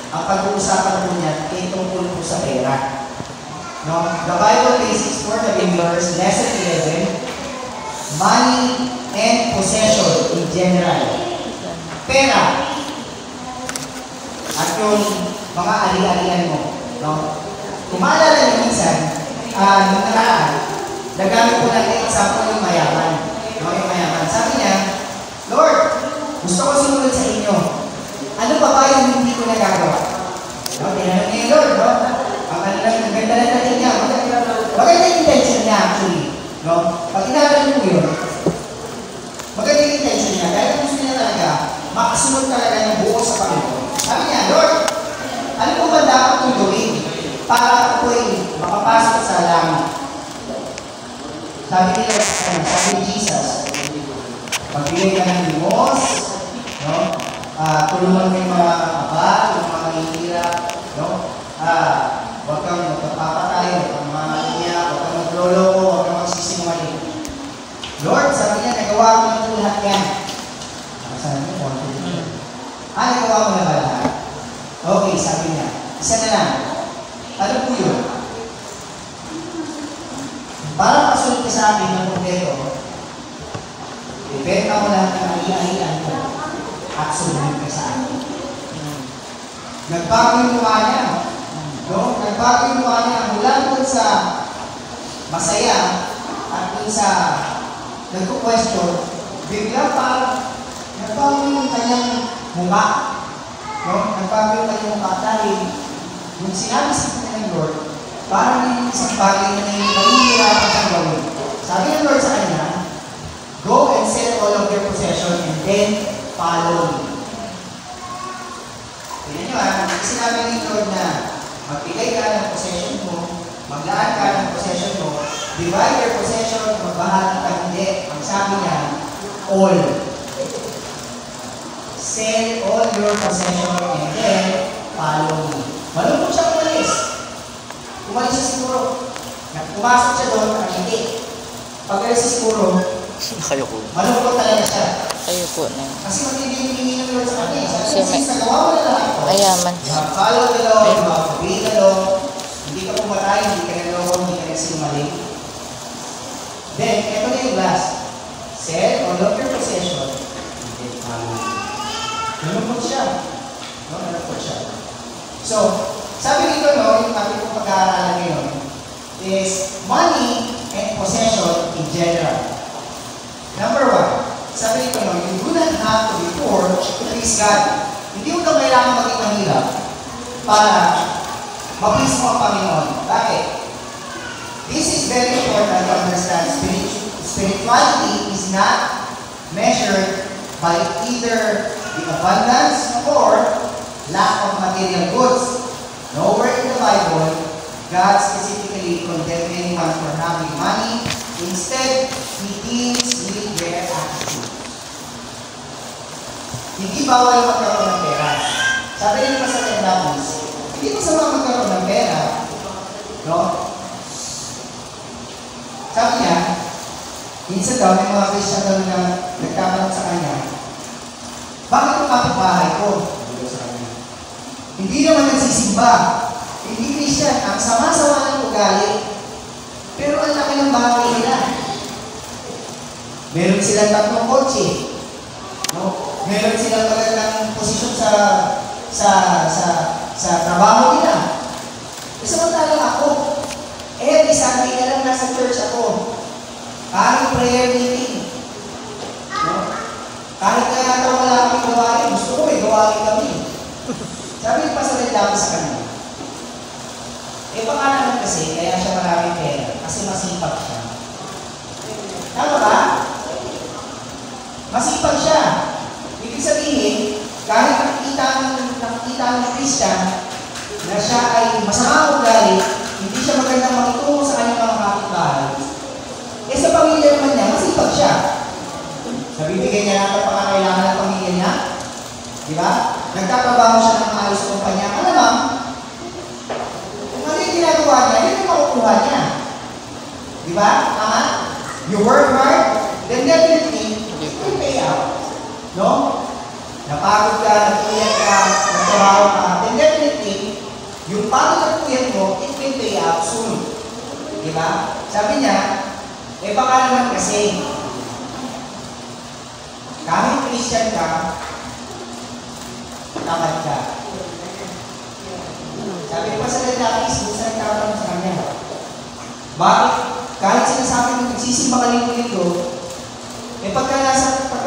Ang pag-uusapan po niya, tungkol po sa pera. No? The Bible basics for the believers, lesson 11, money and possession in general. Pera. At yung mga ali-alian mo. No? Kung maalala niyo minsan, nung nakaraan, nagamit po natin example yung mayaman. No? Yung mayaman. Sabi niya, Lord, gusto ko sumunod sa inyo. Ano pa ba yung hindi ko nagagawa? No, tinanong niya yung Lord, no? Ang ganda na natin niya. Maganda yung intention niya actually. No? Pag inaral mo yun, maganda yung intention niya. Dahil gusto niya talaga, makasunod talaga yung buo sa Panginoon. Sabi niya, Lord, ano po ba dapat kong gawin para ako'y makapasok sa langit? Sabi ni Lord, sabi ni Jesus, pagbigay ka ng limos, no? Tulungan mo yung mga abal, yung mga mahihirap, no? Huwag kang magpapapatay, huwag kang mamaliya, huwag kang magloloko, huwag kang magsisinungaling. Lord, sabi niya, nagawa ko na lahat yan. Sabi niya, nagawa ko na ba lahat? Okay, sabi niya, isa na lang. Ano po yun? Para kasunod ka sa akin ng kompleto, ibenta mo lahat ng ali-alian mo. At sumunod ka sa akin. Nagbago yung mukha niya. No? Nagbago yung mukha niya mula doon sa masaya at doon sa nagko-question, bigla parang nagbago yung kanyang mukha. No? Nagbago yung kanyang mukha dahil yung sinabi sa kanya ng Lord, parang yung isang bagay na nahihirapan siyang gawin. Sabi ng Lord sa kanya, go and sell all of your possession and then follow me. Tignan nyo sinabi ni Lord na magbigay ka ng possession mo, maglaan ka ng possession mo, divide your possession, magbahagi ka hindi. Ang sabi niya, all. Sell all your possession and then follow me. Malungkot siya umalis. Umalis siya siguro. Pumasok siya doon, nakiti. Pag-alis siya siguro, malungkot talaga siya. Ayoko na. Kasi magbibigay ng Lord sa kanya. Kasi may nagawa mo na lahat ito. mayaman. You have followed the law, you have obeyed the law, hindi ka pumatay, hindi ka naloko, hindi ka nagsinungaling. Then, ito na yung last. Sell all of your possession, and then follow me. Nalungkot siya. No, nalungkot siya. So, sabi dito, no, yung ating kong pag-aaralan ngayon is money and possession in general. Number one, sabi nito, no, you do not have to be poor to please God. Hindi mo ka kailangan maging mahirap para ma-please mo ang Panginoon. Bakit? This is very important to understand. Spirituality is not measured by either the abundance or lack of material goods. Nowhere in the Bible, God specifically condemned anyone for having money. Instead, He deals with their attitude. Hindi bawal magkaroon ng pera. Sabi rin pa sa Tendapos, hindi masama magkaroon ng pera. No? Sabi niya, minsan daw may mga Christian daw na nagtatanong sa kanya, bakit ang kapitbahay ko? Hindi naman nagsisimba. Hindi Christian. Ang sama-sama ng ugali. Pero ang laki ng bahay nila. Meron silang 3 kotse. No? Meron silang magandang posisyon sa trabaho nila. Samantalang ako, every Sunday na lang nasa church ako. Kahit prayer meeting. No? Kahit na yata wala kami gawain, gusto ko gawain kami. Sabi ni Pastor Edlapo sa kanila, pangalan kasi, kaya siya maraming pera. Kasi masipag siya. Tama ba? Masipag siya. Ibig sabihin, kahit nakikita ng Christian na siya ay masama ugali, hindi siya magandang makitungo sa kanyang mga kapitbahay. Eh sa pamilya naman niya, masipag siya. Nabibigyan niya natin pangangailangan ng pamilya niya. Di ba? Nagtatrabaho siya ng maayos sa kumpanya. Alam mo, Di ba? Tama? You work hard, then definitely, it will pay out. No? Napagod ka, nagpuyat ka, nagtrabaho ka, then definitely, yung pagod at puyat mo, it will pay out soon. Di ba? Sabi niya, baka naman kasi, kahit Christian ka, tamad ka. Sabi ko sa lalaki, busa nagkakaroon sa kanya. Bakit? Kahit sinasabi mo, nagsisimba ka linggo-linggo, pagka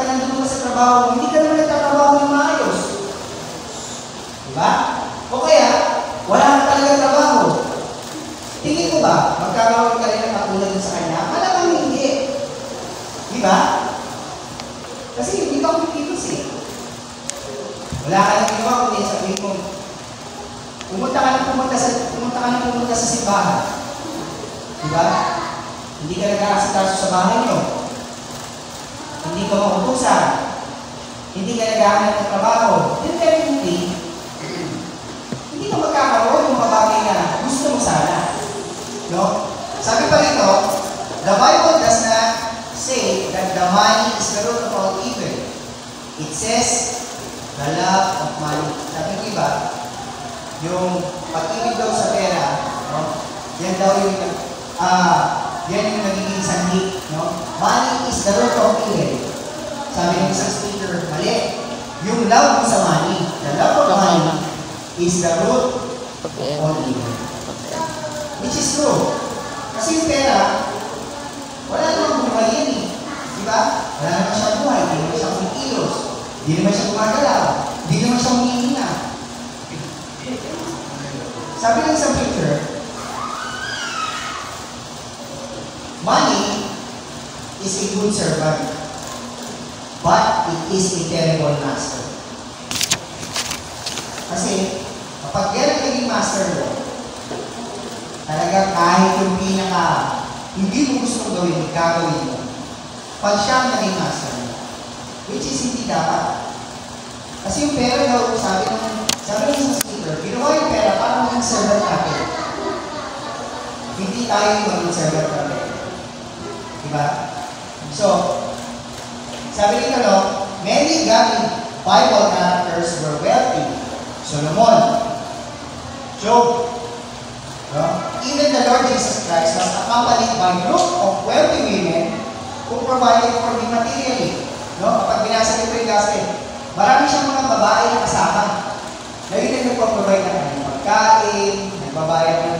nandun ka sa trabaho, hindi ka naman nagtatrabaho ng maayos. Diba? O kaya, wala na talaga trabaho. Tingin ko ba, magkakaroon ka rin ng katulad sa kanya? Malamang hindi. Diba? Kasi hindi ka kumikilos eh. Wala ka nang ginawa kundi sabihin mo, pumunta ka na sa simbahan. Diba? Hindi ka nag-aasikaso sa bahay nyo. Hindi ka mautusan. Hindi ka nag-aanap ng trabaho. Then definitely, hindi ka magkakaroon ng mga bagay na gusto mo sana. No? Sabi pa rito, the Bible does not say that the money is the root of all evil. It says, the love of money. Sabi ko iba, yung pag-ibig daw sa pera, no? Yan daw yung yan yung nagiging sanhi, no? Money is the root of evil. Sabi ng isang speaker, mali. Yung love mo sa money, the love of money is the root of all evil. Which is true. Kasi yung pera, wala namang buhay yan eh. Diba? Wala naman siyang buhay, hindi naman siyang kumikilos, hindi naman siya gumagalaw, hindi naman siya humihinga. Sabi ng isang picture, money is a good servant, but it is a terrible master. Kasi, kapag yan ang naging master mo, talagang kahit yung hindi mo gustong gawin, gagawin mo. Pag siya ang naging master mo, which is hindi dapat. Kasi yung pera daw, sabi ng isang speaker, ginawa yung pera para maging servant natin. Hindi tayo yung maging servant natin. Diba? So, sabi nito, no, many godly Bible characters were wealthy. Solomon, Job, no? Even the Lord Jesus Christ was accompanied by a group of wealthy women who provided for him materially. No? Kapag binasa niyo po yung gospel, marami siyang mga babae na kasama. Ngayon na nagpo-provide ng kanyang pagkain, nagbabayad ng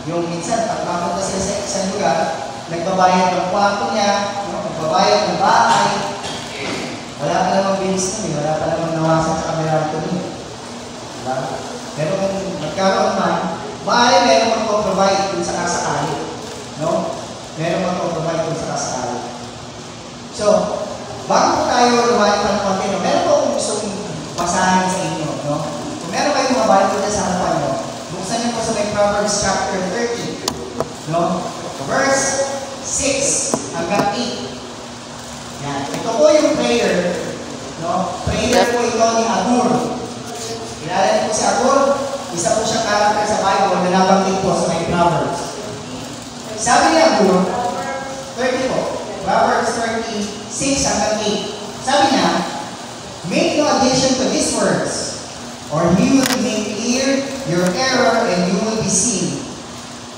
yung minsan, pag mapunta sila sa isang lugar, nagbabayad ng kwarto niya, no? Nagbabayad ng bahay. Wala pa namang bilis nun, wala pa namang nawasan sa kamera ito nun. Diba? Pero kung magkaroon man, maaari meron magpo-provide kung sa kasakali. No? Meron magpo-provide kung sa kasakali. So, bago po tayo lumayan pa ng konti, no? Meron po akong gustong basahin sa inyo. No? Kung meron kayong mga Bible na sa harapan nyo, buksan niyo po sa may Proverbs chapter 30. No? Verse 6 hanggang 8. Yan. Ito po yung prayer. No? Prayer po ito ni Agur. Kilala niyo po si Agur? Isa po siyang character sa Bible na nabanggit po sa may Proverbs. Sabi ni Agur, 30 po. Proverbs 36 hanggang 8. Sabi niya, make no addition to these words, or he will make clear your error and you will be seen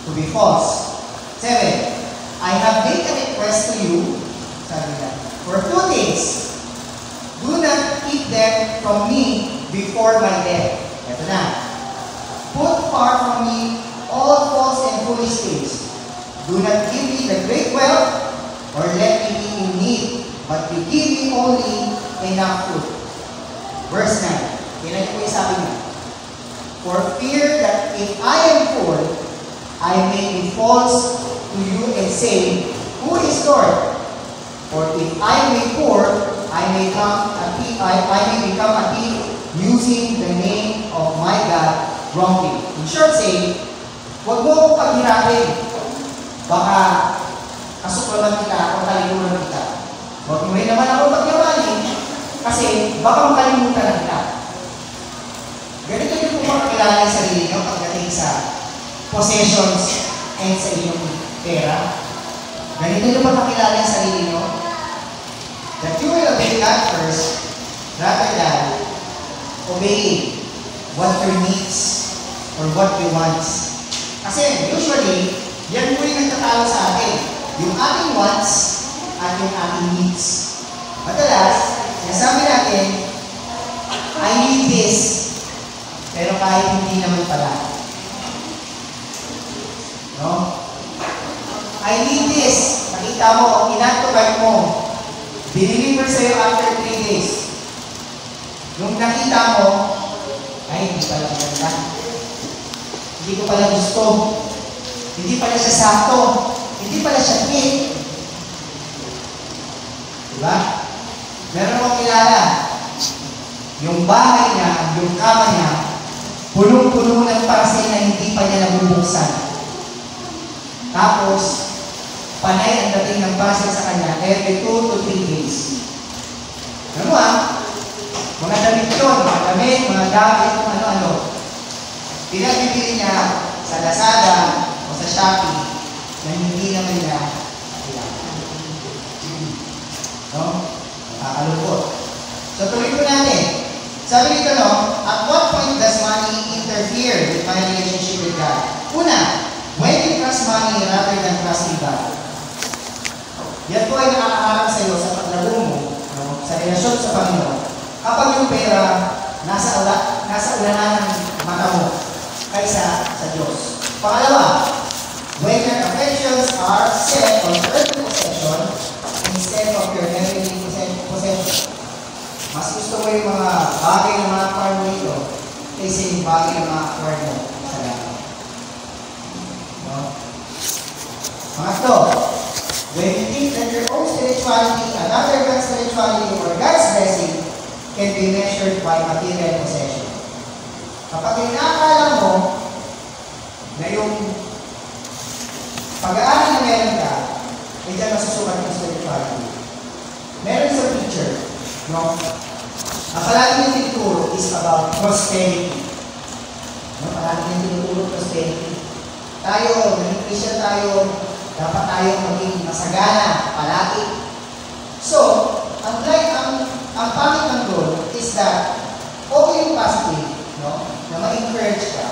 to be false. 7. I have made a request to you, sabi niya, for 2 things. Do not keep them from me before my death. Ito na. Put far from me all false and foolish things. Do not give me the great wealth, or let me be in need, but you give me only enough food. Verse 9. Yan po yung sabi niya. For fear that if I am full, I may be false to you and say, who is Lord? For if I may poor, I may become a thief using the name of my God wrongly. In short say, huwag mo akong paghirapin. Baka kasuklaman kita o kalimutan kita. Huwag mo rin naman ako pagyamanin kasi baka makalimutan na kita. Ganito yung po makakilala sa sarili nyo pagdating sa possessions and sa inyong pera. Ganito nyo ba makilala yung sarili nyo? That you will obey God first rather than obeying what your needs or what you want. Kasi usually, yan po yung nagtatalo sa atin. Yung ating wants at yung ating needs. Madalas, sinasabi natin, I need this. Pero kahit hindi naman pala. No? I need this. Nakita mo, in-add to cart mo. Deliver sa'yo after 3 days. Nung nakita mo, ay, hindi pala maganda. Hindi ko pala gusto. Hindi pala siya sakto. Hindi pala siya fit. Diba? Meron akong kilala. Yung bahay niya, yung kama niya, punong-puno ng parcel na hindi pa niya nabubuksan. Tapos, panay ang dating ng parcel sa kanya every 2 to 3 days. Ano mga damit yun, mga damit, mga gamit, kung ano-ano. Pinagbibili niya sa Lazada o sa Shopee na hindi naman niya kailangan. No? Nakakalungkot. So, tuloy po natin. Sabi dito, no, at what point does money interfere with my relationship with God? Una, when you trust money rather than trusting God. Yan po ay nakakaharap sa iyo sa paglago mo, no, sa relasyon sa Panginoon. Kapag yung pera nasa ulanan ng mata mo kaysa sa Diyos. Pangalawa, when your affections are set on earthly possession instead of your heavenly possession. Mas gusto mo yung mga bagay na mga-acquire mo dito kaysa yung bagay na mga-acquire mo sa langit. No? Pangatlo, when you think that your own spirituality, another God's spirituality, or God's blessing can be measured by material possession. Kapag inakala mo na yung pag-aari na meron ka, ay dyan masusukat yung spirituality. Meron sa picture, no? Ang palagi yung tinuturo is about prosperity. No? Palagi yung tinuturo prosperity. Tayo, naging Christian tayo, dapat tayo maging masagana, palagi. So, ang pangit ng goal is that okay yung positive, no? Na ma-encourage ka.